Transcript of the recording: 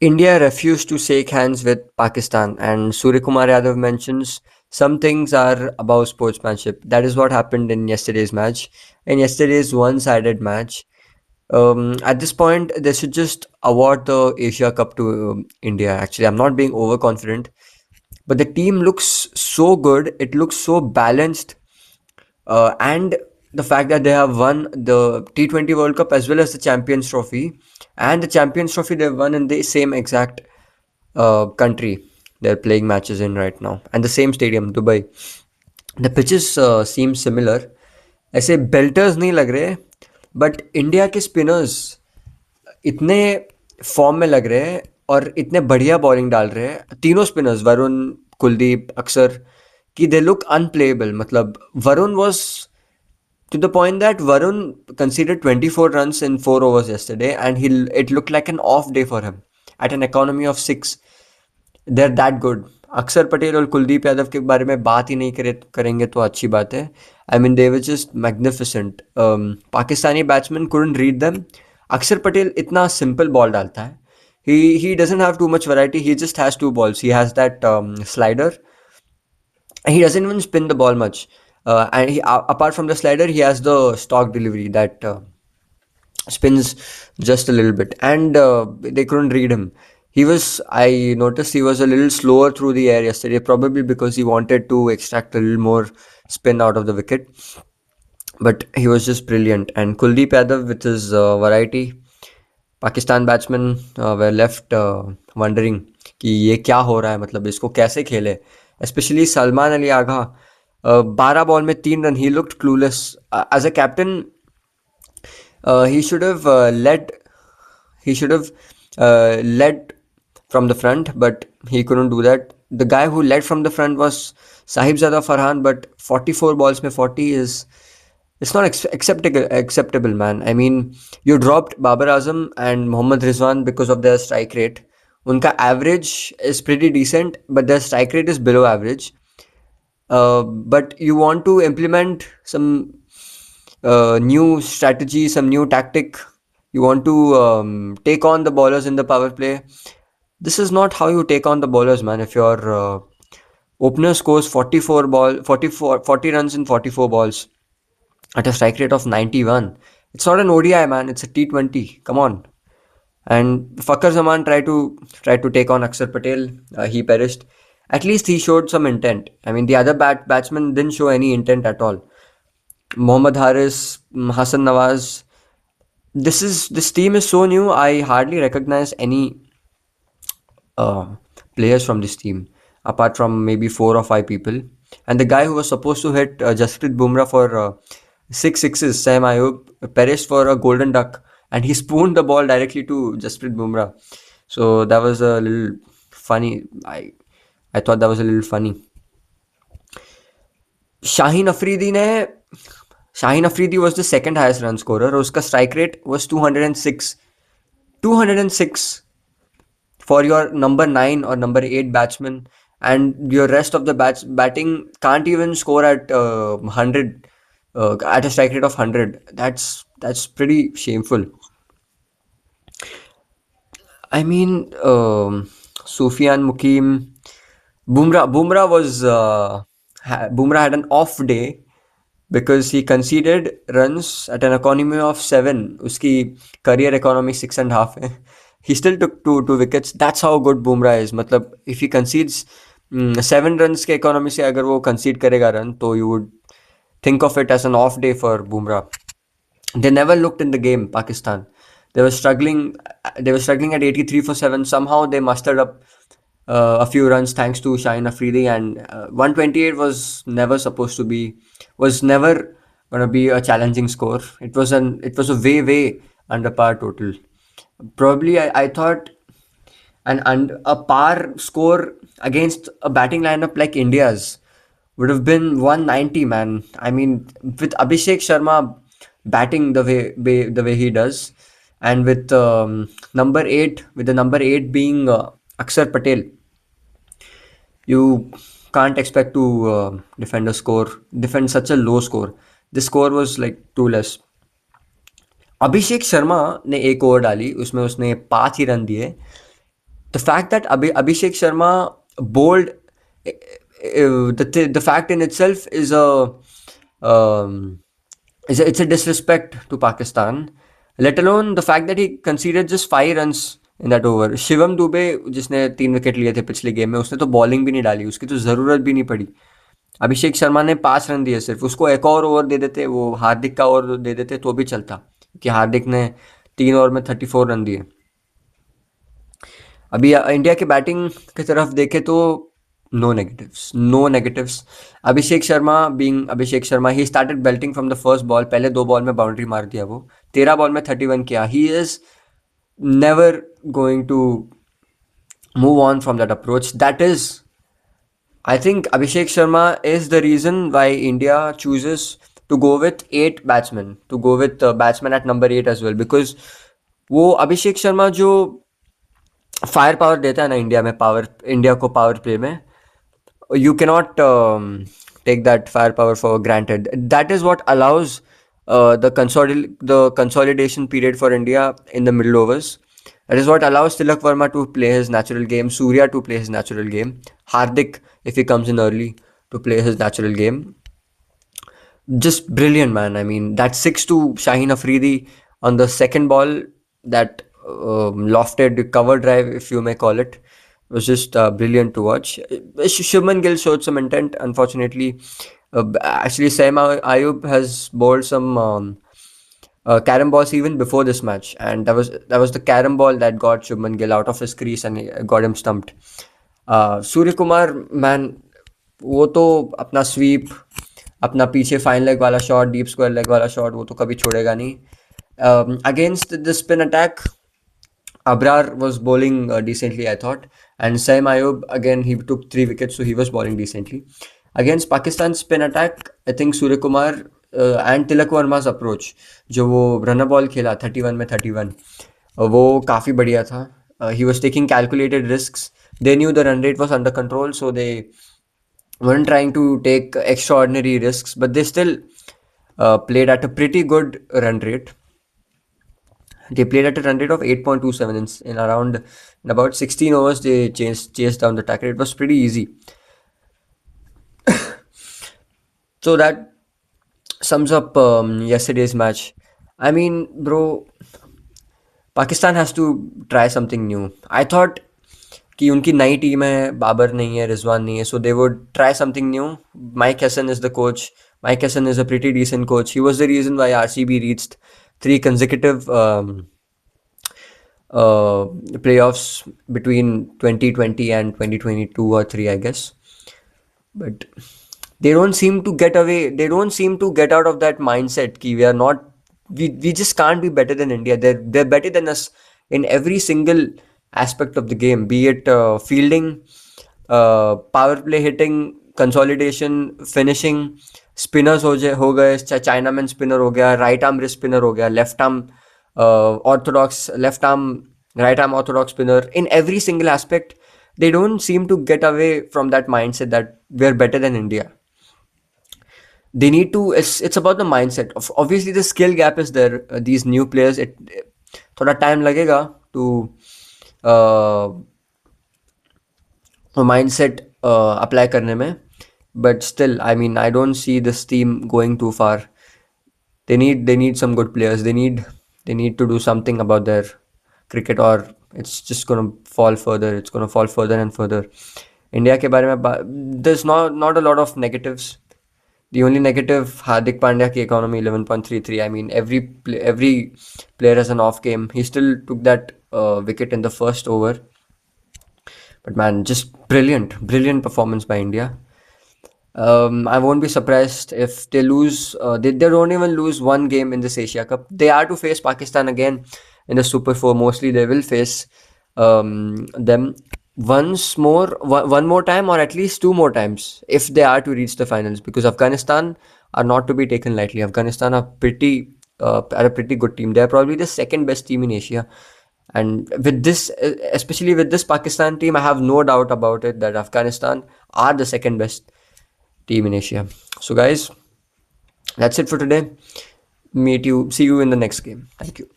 India refused to shake hands with Pakistan, and Surya Kumar Yadav mentions some things are above sportsmanship. That is what happened in yesterday's match. In yesterday's one-sided match, at this point, they should just award the Asia Cup to India. Actually, I'm not being overconfident, but the team looks so good. It looks so balanced, and the fact that they have won the T20 World Cup as well as the Champions Trophy, and the Champions Trophy they've won in the same exact country they're playing matches in right now, and the same stadium, Dubai. The pitches seem similar. ऐसे belters नहीं लग रहे, but India के spinners इतने form में लग रहे हैं और इतने बढ़िया बॉलिंग डाल रहे हैं तीनों स्पिनर्स, वरुण, कुलदीप, अक्सर, कि दे लुक अनप्लेएबल. मतलब Varun was to the point that Varun conceded 24 runs in 4 overs yesterday, and it looked like an off day for him at an economy of 6. They're that good. अक्षर पटेल और कुलदीप यादव के बारे में बात ही नहीं करेंगे तो अच्छी बात है. I mean they were just magnificent. Pakistani batsman couldn't read them. अक्षर पटेल इतना सिंपल बॉल डालता है. He doesn't have too much variety. He just has two balls. He has that slider. He doesn't even spin the ball much. And apart from the slider, he has the stock delivery that spins just a little bit. And they couldn't read him. I noticed he was a little slower through the air yesterday, probably because he wanted to extract a little more spin out of the wicket. But he was just brilliant. And Kuldeep Yadav with his variety, Pakistan batsman way left wondering कि ये क्या हो रहा है, मतलब इसको कैसे खेले. स्पेशली सलमान अली आगा, 12 बॉल में 3 run. He looked clueless as a captain. He should have led from the front, but he couldn't do that. The guy who led from the front was Sahibzada Farhan, but 44 balls में 40 is, it's not acceptable, man. I mean, you dropped Babar Azam and Mohammad Rizwan because of their strike rate. Unka average is pretty decent, but their strike rate is below average. But you want to implement some new strategy, some new tactic. You want to take on the bowlers in the power play. This is not how you take on the bowlers, man. If your opener scores 40 runs in 44 balls at a strike rate of 91, it's not an ODI, man. It's a T20. Come on. And Fakhar Zaman tried to take on Akshar Patel. He perished. At least he showed some intent. I mean, the other batsmen didn't show any intent at all. Mohammad Haris, Hassan Nawaz. This team is so new. I hardly recognize any players from this team, apart from maybe 4 or 5 people. And the guy who was supposed to hit Jasprit Bumrah for 6 sixes, Sam Ayub, perished for a golden duck, and he spooned the ball directly to Jasprit Bumrah. So that was a little funny. I thought that was a little funny. Shaheen Afridi was the second highest run scorer. Uska strike rate was 206. 206 for your number 9 or number 8 batsman, and your rest of the batting can't even score at 100, at a strike rate of 100. That's pretty shameful. I mean, Sufyan Mukim, Bumrah had an off day because he conceded runs at an economy of 7. Uski career economy 6.5 hai. He still took two wickets. That's how good Bumrah is. मतलब if he concedes 7 runs के economy से अगर वो concede करेगा run, तो you would think of it as an off day for Bumrah. They never looked in the game, Pakistan. They were struggling. They were struggling at 83 for 7. Somehow they mustered up a few runs thanks to Shaheen Afridi, and 128 was never gonna be a challenging score. It was a way under par total. Probably I thought a par score against a batting lineup like India's would have been 190, man. I mean, with Abhishek Sharma batting the way he does, and with the number 8 being Akshar Patel, you can't expect to defend such a low score. This score was like too less. Abhishek Sharma ने एक over डाली, उसमें उसने 5 ही run दिए, The fact that Abhishek Sharma bowled, the fact in itself is a um, it's a disrespect to Pakistan. Let alone the fact that he conceded just 5 runs in that over. Shivam Dubey जिसने 3 wicket लिए थे पिछले game में, उसने तो bowling भी नहीं डाली, उसकी तो जरूरत भी नहीं पड़ी. अभिषेक शर्मा ने 5 रन दिए सिर्फ. उसको एक और ओवर दे देते, वो हार्दिक का ओवर दे देते तो भी चलता, कि हार्दिक ने 3 ओवर में 34 रन दिए. अभी इंडिया के बैटिंग की तरफ देखे तो no negatives, no negatives. Abhishek Sharma being Abhishek Sharma, he started belting from the first ball. पहले 2 बॉल में बाउंड्री मार दिया वो. 13 बॉल में 31 किया. He is never going to move on from that approach. That is, I think Abhishek Sharma is the reason why India chooses to go with 8 batsmen, to go with batsman at number 8 as well, because वो अभिषेक शर्मा जो fire power देता है ना India में, power India को power play में, you cannot take that firepower for granted. That is what allows the consolidation period for India in the middle overs. That is what allows Tilak Verma to play his natural game, Surya to play his natural game, Hardik, if he comes in early, to play his natural game. Just brilliant, man. I mean, that 6 to Shaheen Afridi on the second ball, that lofted cover drive, if you may call it, was just brilliant to watch. Shubman Gill showed some intent, unfortunately. Actually, Saim Ayub has bowled some carom balls even before this match, and that was the carom ball that got Shubman Gill out of his crease and got him stumped. Surya Kumar, man, वो तो अपना SVEEP, अपना पीछे fine leg वाला shot, deep square leg वाला shot, वो तो कभी छोड़ेगा नहीं. Against the spin attack, Abrar was bowling decently, I thought, and Saim Ayub, again, he took 3 wickets, so he was bowling decently. Against Pakistan's spin attack, I think Surya Kumar and Tilak Verma's approach, जो वो runner ball खेला 31 में 31, वो काफ़ी बढ़िया था. He was taking calculated risks. They knew the run rate was under control, so they weren't trying to take extraordinary risks, but they still played at a pretty good run rate. They played at a run rate of 8.27 in about 16 overs. They chased down the target. It was pretty easy. So that sums up yesterday's match. I mean, bro, Pakistan has to try something new. I thought कि उनकी नई team है, बाबर नहीं है, रिजवान नहीं है, so they would try something new. Mike Hesson is the coach. Mike Hesson is a pretty decent coach. He was the reason why RCB reached 3 consecutive playoffs between 2020 and 2022 or 3, I guess. But they don't seem to get away. They don't seem to get out of that mindset कि we are not. We just can't be better than India. They're better than us in every single aspect of the game, be it fielding, power play hitting, consolidation, finishing, spinners हो गए, Chinaman spinner हो गया, right arm wrist spinner हो गया, left arm right arm orthodox spinner. In every single aspect, they don't seem to get away from that mindset that we're better than India. They need to. It's about the mindset. Obviously, the skill gap is there. These new players, थोड़ा time लगेगा to mindset apply करने में. But still, I mean, I don't see this team going too far. They need some good players. They need to do something about their cricket, or it's just gonna fall further. It's gonna fall further and further. India के बारे में there's not a lot of negatives. The only negative, Hardik Pandya ki economy 11.33. I mean, every player has an off game. He still took that wicket in the first over. But man, just brilliant performance by India. I won't be surprised if they lose. They don't even lose one game in this Asia Cup. They are to face Pakistan again in the Super 4. Mostly they will face them one more time, or at least 2 more times, if they are to reach the finals, because Afghanistan are not to be taken lightly. Afghanistan are a pretty good team. They are probably the second best team in Asia. And with this, especially with this Pakistan team, I have no doubt about it that Afghanistan are the second best team in Asia. So guys, that's it for today. See you in the next game. Thank you.